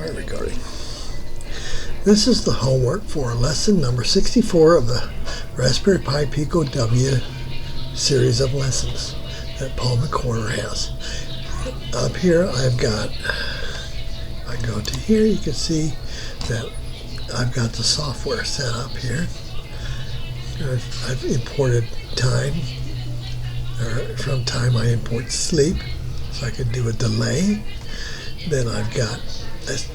Start recording. This is the homework for lesson number 64 of the Raspberry Pi Pico W series of lessons that Paul McCorner has. Up here I've got, I go to here, you can see that I've got the software set up here. I've imported time, or from time I import sleep, so I can do a delay. Then I've got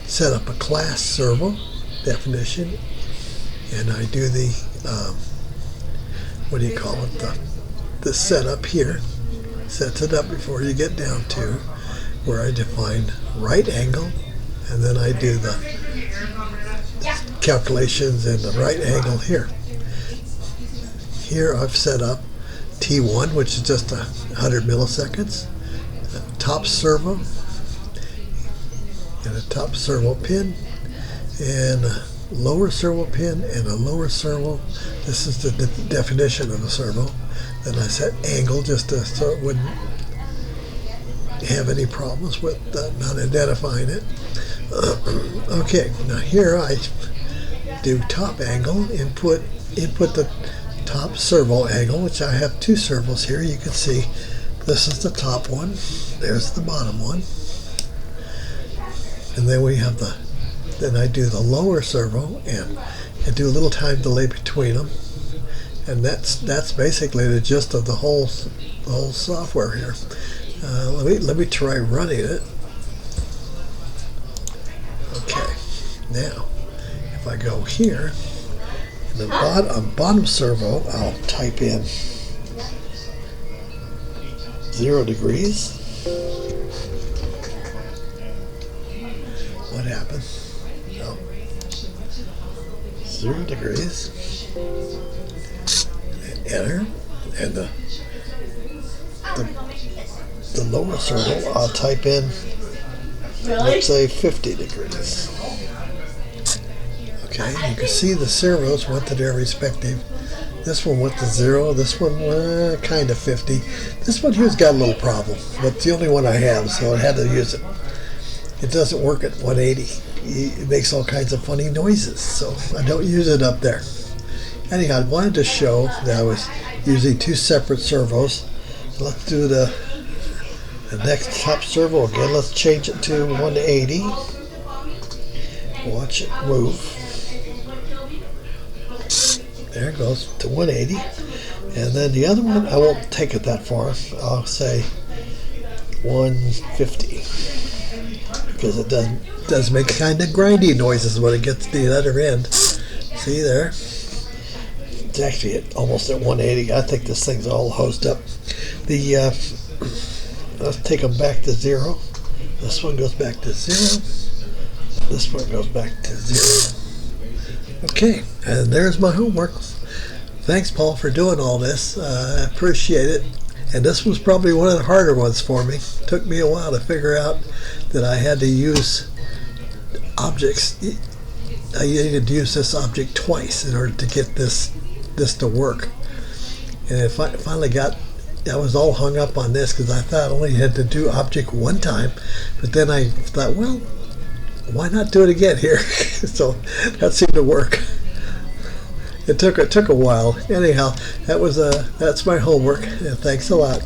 set up a class servo definition, and I do the what do you call it, the setup here, sets it up before you get down to where I define right angle, and then I do the calculations in the right angle here. Here I've set up T1, which is just 100 milliseconds, a top servo, and a top servo pin, and a lower servo pin, and a lower servo. This is the definition of a servo. Then I set angle just so it wouldn't have any problems with not identifying it. Okay, now here I do top angle, input the top servo angle, which I have two servos here. You can see this is the top one, there's the bottom one, and then we have then I do the lower servo and do a little time delay between them, and that's basically the gist of the whole software here. Let me try running it. Okay, now if I go here, in the bottom servo, I'll type in 0 degrees. What happens? No. 0 degrees. And enter. And the lower servo, I'll type in, let's say 50 degrees. Okay, you can see the servos went to their respective. This one went to 0, this one kind of 50. This one here's got a little problem, but it's the only one I have, so I had to use it. It doesn't work at 180. It makes all kinds of funny noises, so I don't use it up there. Anyhow, I wanted to show that I was using two separate servos. So let's do the next top servo again. Let's change it to 180. Watch it move. There it goes to 180, and then the other one I won't take it that far. I'll say 150 because it does make kind of grindy noises when it gets to the other end. See there? It's actually almost at 180. I think this thing's all hosed up. Let's take them back to 0. This one goes back to 0. This one goes back to 0. Okay, and there's my homework. Thanks, Paul, for doing all this. I appreciate it. And this was probably one of the harder ones for me. It took me a while to figure out that I had to use objects. I needed to use this object twice in order to get this to work. And I finally I was all hung up on this because I thought I only had to do object one time. But then I thought, well, why not do it again here? So that seemed to work. It took a while. Anyhow, that's my homework. And thanks a lot.